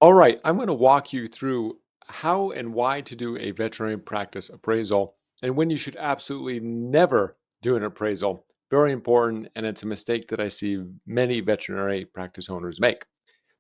All right, I'm going to walk you through how and why to do a veterinary practice appraisal and when you should absolutely never do an appraisal. Very important, and it's a mistake that I see many veterinary practice owners make.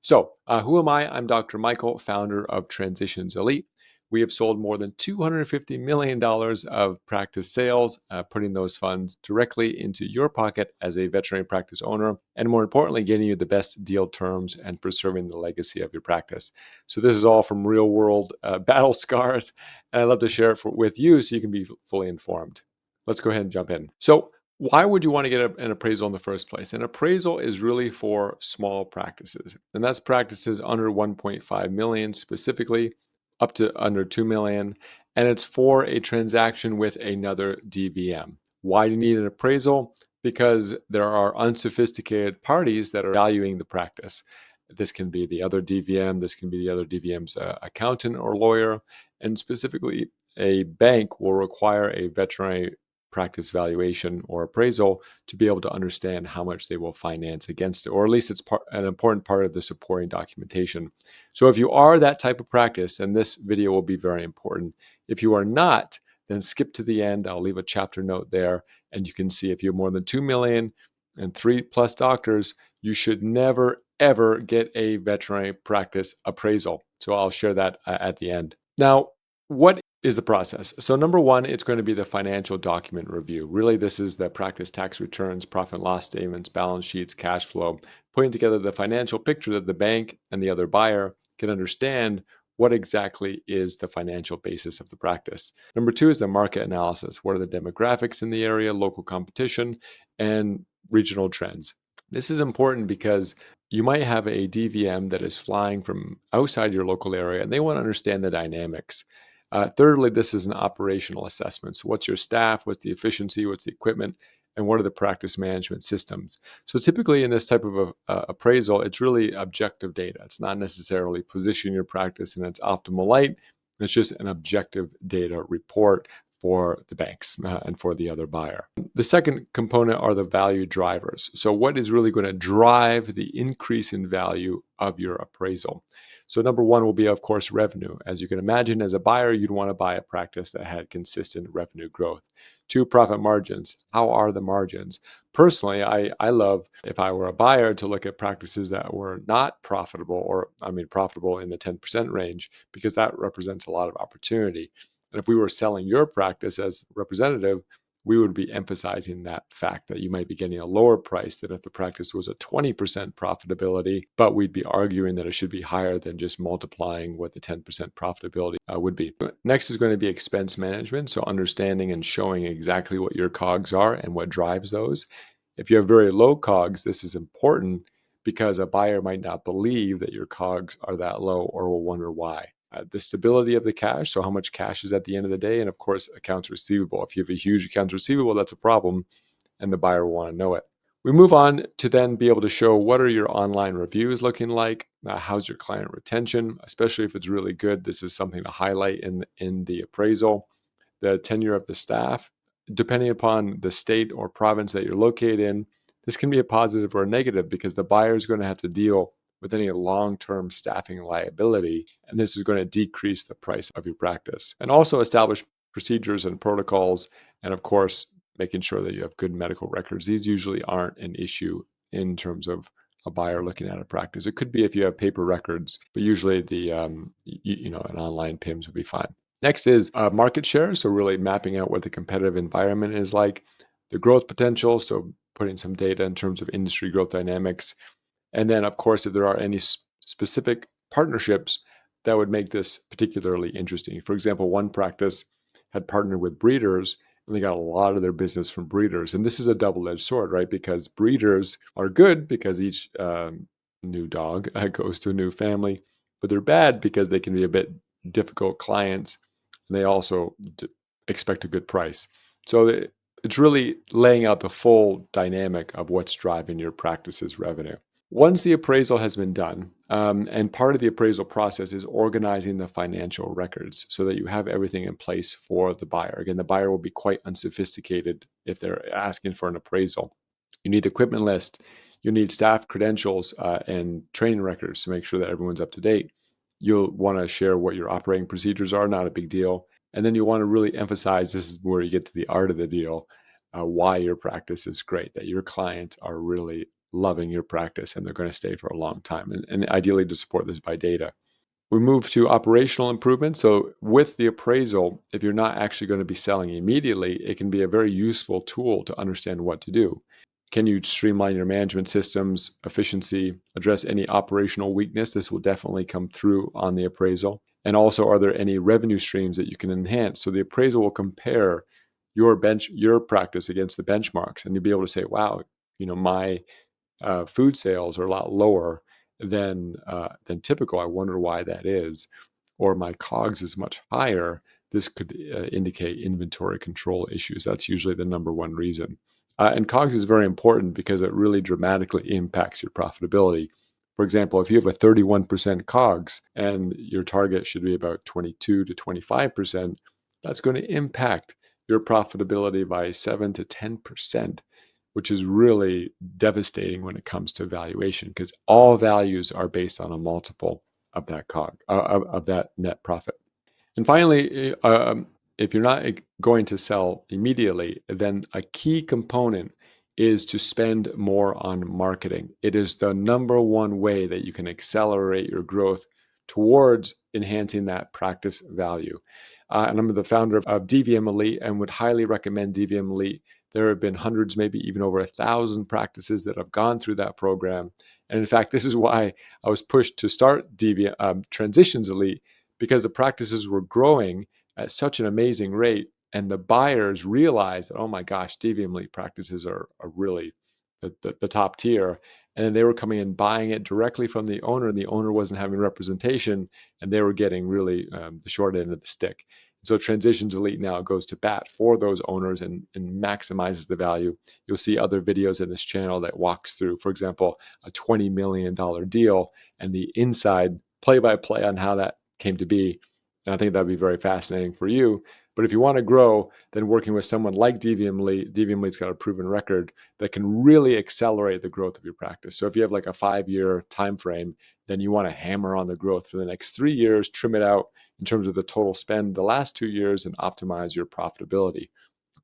So, who am I? I'm Dr. Michael, founder of Transitions Elite. We have sold more than $250 million of practice sales, putting those funds directly into your pocket as a veterinary practice owner, and more importantly, getting you the best deal terms and preserving the legacy of your practice. So, this is all from real world battle scars, and I love to share it with you so you can be fully informed. Let's go ahead and jump in. So, why would you want to get an appraisal in the first place? An appraisal is really for small practices, and that's practices under 1.5 million specifically, up to under 2 million, and it's for a transaction with another DVM. Why do you need an appraisal? Because there are unsophisticated parties that are valuing the practice. This can be the other DVM, this can be the other DVM's accountant or lawyer, and specifically, a bank will require a veterinary practice valuation or appraisal to be able to understand how much they will finance against it, or at least it's an important part of the supporting documentation. So if you are that type of practice, then this video will be very important. If you are not, then skip to the end. I'll leave a chapter note there, and you can see if you have more than 2 million and 3+ doctors, you should never, ever get a veterinary practice appraisal. So I'll share that at the end. Now, what is the process? So number one, it's going to be the financial document review. Really, this is the practice tax returns, profit and loss statements, balance sheets, cash flow, putting together the financial picture that the bank and the other buyer can understand what exactly is the financial basis of the practice. Number two is the market analysis. What are the demographics in the area, local competition, and regional trends? This is important because you might have a DVM that is flying from outside your local area and they want to understand the dynamics. Thirdly, this is an operational assessment. So, what's your staff? What's the efficiency? What's the equipment? And what are the practice management systems? So, typically in this type of appraisal, it's really objective data. It's not necessarily position your practice in its optimal light. It's just an objective data report for the banks and for the other buyer. The second component are the value drivers. So, what is really going to drive the increase in value of your appraisal? So number one will be, of course, revenue. As you can imagine, as a buyer, you'd want to buy a practice that had consistent revenue growth. Two, profit margins. How are the margins? Personally, I love, if I were a buyer, to look at practices that were not profitable, or I mean profitable in the 10% range, because that represents a lot of opportunity. And if we were selling your practice as representative, we would be emphasizing that fact that you might be getting a lower price than if the practice was a 20% profitability, but we'd be arguing that it should be higher than just multiplying what the 10% profitability would be. Next is going to be expense management. So understanding and showing exactly what your COGS are and what drives those. If you have very low COGS, this is important because a buyer might not believe that your COGS are that low or will wonder why. The stability of the cash, so how much cash is at the end of the day, and of course, accounts receivable. If you have a huge accounts receivable, that's a problem, and the buyer will want to know it. We move on to then be able to show what are your online reviews looking like, how's your client retention, especially if it's really good. This is something to highlight in the appraisal. The tenure of the staff, depending upon the state or province that you're located in, this can be a positive or a negative because the buyer is going to have to deal with any long-term staffing liability, and this is going to decrease the price of your practice. And also establish procedures and protocols, and of course, making sure that you have good medical records. These usually aren't an issue in terms of a buyer looking at a practice. It could be if you have paper records, but usually an online PIMS would be fine. Next is market share. So really mapping out what the competitive environment is like, the growth potential. So putting some data in terms of industry growth dynamics. And then, of course, if there are any specific partnerships that would make this particularly interesting. For example, one practice had partnered with breeders and they got a lot of their business from breeders. And this is a double-edged sword, right? Because breeders are good because each new dog goes to a new family, but they're bad because they can be a bit difficult clients. And they also expect a good price. So it's really laying out the full dynamic of what's driving your practice's revenue. Once the appraisal has been done, and part of the appraisal process is organizing the financial records so that you have everything in place for the buyer. Again, the buyer will be quite unsophisticated if they're asking for an appraisal. You need equipment list, you need staff credentials and training records to make sure that everyone's up to date. You'll want to share what your operating procedures are, not a big deal. And then you want to really emphasize, this is where you get to the art of the deal, why your practice is great, that your clients are really loving your practice and they're going to stay for a long time. And ideally to support this by data. We move to operational improvements. So, with the appraisal, if you're not actually going to be selling immediately, it can be a very useful tool to understand what to do. Can you streamline your management systems, efficiency, address any operational weakness? This will definitely come through on the appraisal. And also, are there any revenue streams that you can enhance? So, the appraisal will compare your practice against the benchmarks, and you'll be able to say, wow, my food sales are a lot lower than typical. I wonder why that is. Or my COGS is much higher. This could indicate inventory control issues. That's usually the number one reason. And COGS is very important because it really dramatically impacts your profitability. For example, if you have a 31% COGS and your target should be about 22 to 25%, that's going to impact your profitability by 7 to 10%, which is really devastating when it comes to valuation, because all values are based on a multiple of that of that net profit. And finally, if you're not going to sell immediately, then a key component is to spend more on marketing. It is the number one way that you can accelerate your growth towards enhancing that practice value. And I'm the founder of DVM Elite and would highly recommend DVM Elite. There have been hundreds, maybe even over 1,000 practices that have gone through that program. And in fact, this is why I was pushed to start DVM Transitions Elite, because the practices were growing at such an amazing rate, and the buyers realized that, oh my gosh, DVM Elite practices are really the top tier. And then they were coming and buying it directly from the owner, and the owner wasn't having representation, and they were getting really the short end of the stick. So Transitions Elite now goes to bat for those owners and maximizes the value. You'll see other videos in this channel that walks through, for example, a $20 million deal and the inside play-by-play on how that came to be. And I think that'd be very fascinating for you. But if you want to grow, then working with someone like DVM Elite, DVM Elite's got a proven record that can really accelerate the growth of your practice. So if you have like a 5-year time frame, then you want to hammer on the growth for the next 3 years, trim it out in terms of the total spend the last 2 years, and optimize your profitability.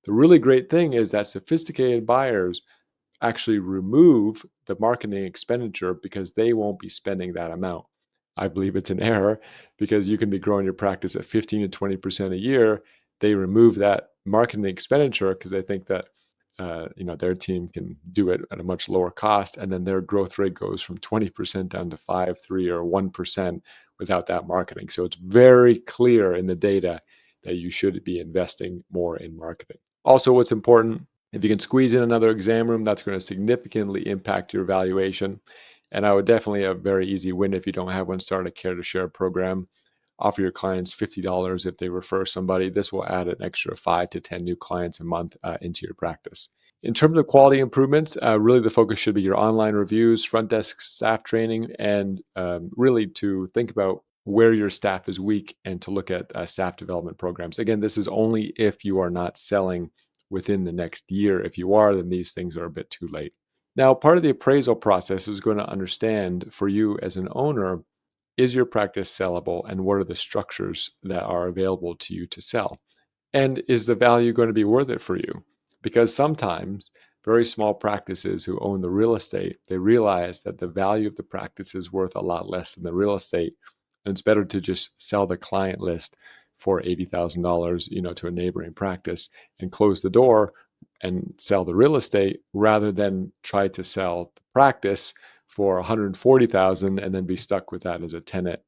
The really great thing is that sophisticated buyers actually remove the marketing expenditure because they won't be spending that amount. I believe it's an error, because you can be growing your practice at 15 to 20% a year. They remove that marketing expenditure because they think that their team can do it at a much lower cost, and then their growth rate goes from 20% down to 5, 3, or 1% without that marketing. So it's very clear in the data that you should be investing more in marketing. Also, what's important, if you can squeeze in another exam room, that's going to significantly impact your valuation. And I would definitely, a very easy win if you don't have one, start a care to share program. Offer your clients $50 if they refer somebody. This will add an extra 5 to 10 new clients a month into your practice. In terms of quality improvements, really the focus should be your online reviews, front desk staff training, and really to think about where your staff is weak and to look at staff development programs. Again, this is only if you are not selling within the next year. If you are, then these things are a bit too late. Now, part of the appraisal process is going to understand for you as an owner, is your practice sellable, and what are the structures that are available to you to sell? And is the value going to be worth it for you? Because sometimes very small practices who own the real estate, they realize that the value of the practice is worth a lot less than the real estate. And it's better to just sell the client list for $80,000, to a neighboring practice and close the door and sell the real estate, rather than try to sell the practice for 140,000 and then be stuck with that as a tenant,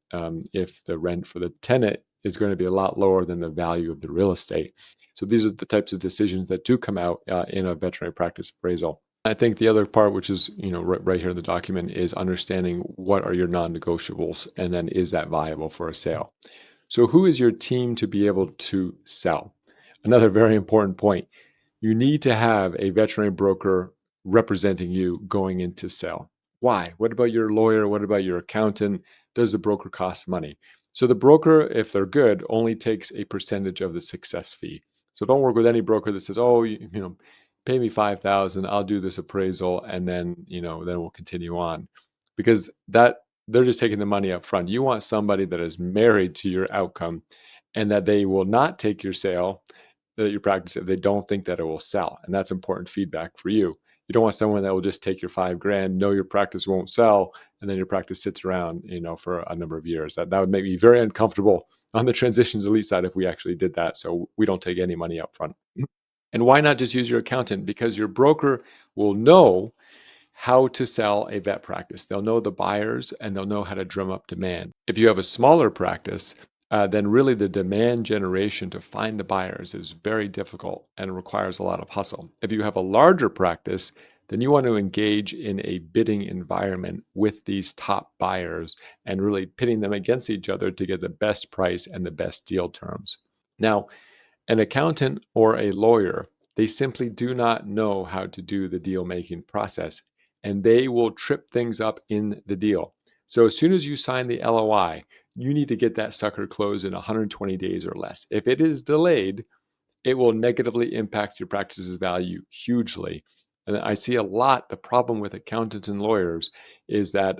if the rent for the tenant is going to be a lot lower than the value of the real estate. So these are the types of decisions that do come out in a veterinary practice appraisal. I think the other part, which is right here in the document, is understanding what are your non-negotiables, and then is that viable for a sale. So who is your team to be able to sell? Another very important point. You need to have a veterinary broker representing you going into sale. Why? What about your lawyer? What about your accountant? Does the broker cost money? So the broker, if they're good, only takes a percentage of the success fee. So don't work with any broker that says, "Oh, pay me 5,000, I'll do this appraisal, and then we'll continue on," because that they're just taking the money up front. You want somebody that is married to your outcome and that they will not take your sale, that your practice, if they don't think that it will sell. And that's important feedback for you. You don't want someone that will just take your 5 grand, know your practice won't sell, and then your practice sits around, for a number of years. That would make me very uncomfortable on the transitions elite side if we actually did that. So we don't take any money up front. And why not just use your accountant? Because your broker will know how to sell a vet practice. They'll know the buyers and they'll know how to drum up demand. If you have a smaller practice, then really the demand generation to find the buyers is very difficult and requires a lot of hustle. If you have a larger practice, then you want to engage in a bidding environment with these top buyers and really pitting them against each other to get the best price and the best deal terms. Now, an accountant or a lawyer, they simply do not know how to do the deal making process and they will trip things up in the deal. So as soon as you sign the LOI, you need to get that sucker closed in 120 days or less. If it is delayed, it will negatively impact your practice's value hugely. And I see a lot, the problem with accountants and lawyers is that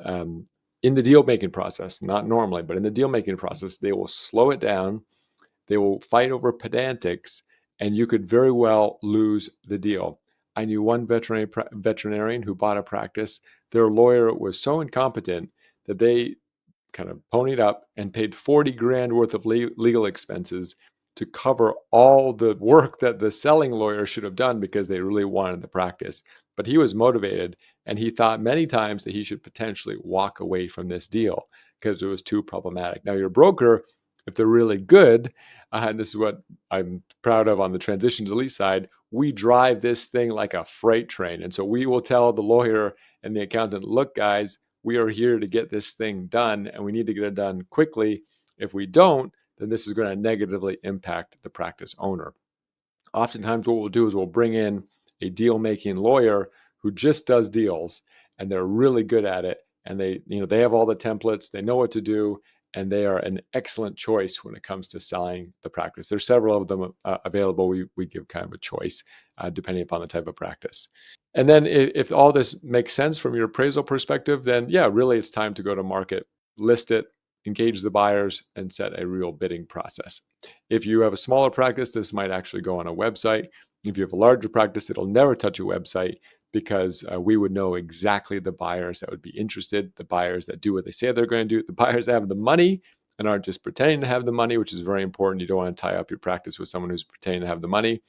in the deal making process, not normally, but in the deal making process, they will slow it down, they will fight over pedantics, and you could very well lose the deal. I knew one veterinarian who bought a practice. Their lawyer was so incompetent that they kind of ponied up and paid 40 grand worth of legal expenses to cover all the work that the selling lawyer should have done because they really wanted the practice. But he was motivated and he thought many times that he should potentially walk away from this deal because it was too problematic. Now, your broker, if they're really good, and this is what I'm proud of on the transitions elite side, we drive this thing like a freight train. And so we will tell the lawyer and the accountant, look, guys, we are here to get this thing done and we need to get it done quickly. If we don't, then this is going to negatively impact the practice owner. Oftentimes, what we'll do is we'll bring in a deal making lawyer who just does deals and they're really good at it. And they have all the templates, they know what to do, and they are an excellent choice when it comes to selling the practice. There's several of them available. We give kind of a choice depending upon the type of practice. And then if all this makes sense from your appraisal perspective, then yeah, really it's time to go to market, list it, engage the buyers, and set a real bidding process. If you have a smaller practice, this might actually go on a website. If you have a larger practice, it'll never touch a website because we would know exactly the buyers that would be interested, the buyers that do what they say they're going to do, the buyers that have the money and aren't just pretending to have the money, which is very important. You don't want to tie up your practice with someone who's pretending to have the money.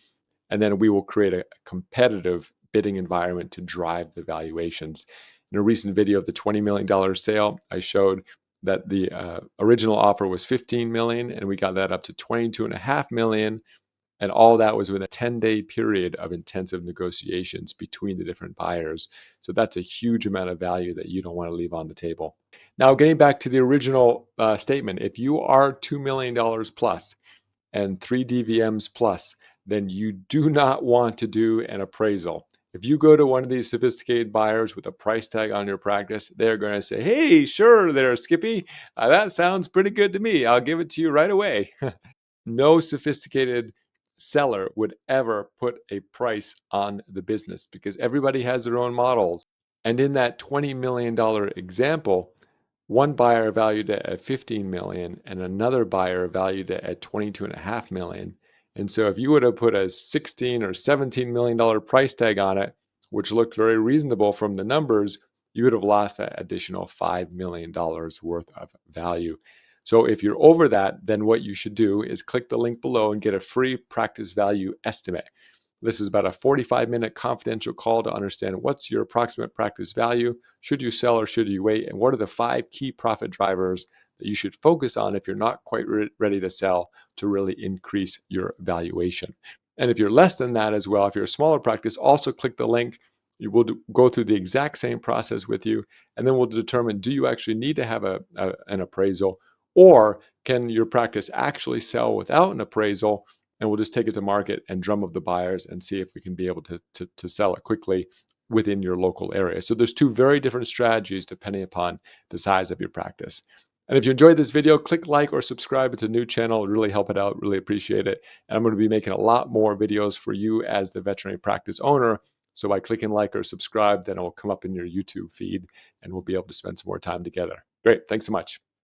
And then we will create a competitive bidding environment to drive the valuations. In a recent video of the $20 million sale, I showed that the original offer was 15 million and we got that up to 22.5 million. And all that was within a 10-day period of intensive negotiations between the different buyers. So that's a huge amount of value that you don't want to leave on the table. Now, getting back to the original statement, if you are $2 million plus and 3 DVMs plus, then you do not want to do an appraisal. If you go to one of these sophisticated buyers with a price tag on your practice, they're going to say, hey, sure there, Skippy. That sounds pretty good to me. I'll give it to you right away. No sophisticated seller would ever put a price on the business because everybody has their own models. And in that $20 million example, one buyer valued it at 15 million and another buyer valued it at 22.5 million. And so if you would have put a 16 or 17 million dollar price tag on it, which looked very reasonable from the numbers, you would have lost that additional $5 million worth of value. So if you're over that, then what you should do is click the link below and get a free practice value estimate. This is about a 45-minute confidential call to understand what's your approximate practice value, should you sell or should you wait, and what are the 5 key profit drivers that you should focus on if you're not quite ready to sell to really increase your valuation. And if you're less than that as well, if you're a smaller practice, also click the link. You will go through the exact same process with you, and then we'll determine, do you actually need to have an appraisal, or can your practice actually sell without an appraisal? And we'll just take it to market and drum up the buyers and see if we can be able to sell it quickly within your local area. So there's 2 very different strategies depending upon the size of your practice. And if you enjoyed this video, click like or subscribe. It's a new channel. It really help it out. Really appreciate it. And I'm going to be making a lot more videos for you as the veterinary practice owner. So by clicking like or subscribe, then it will come up in your YouTube feed and we'll be able to spend some more time together. Great. Thanks so much.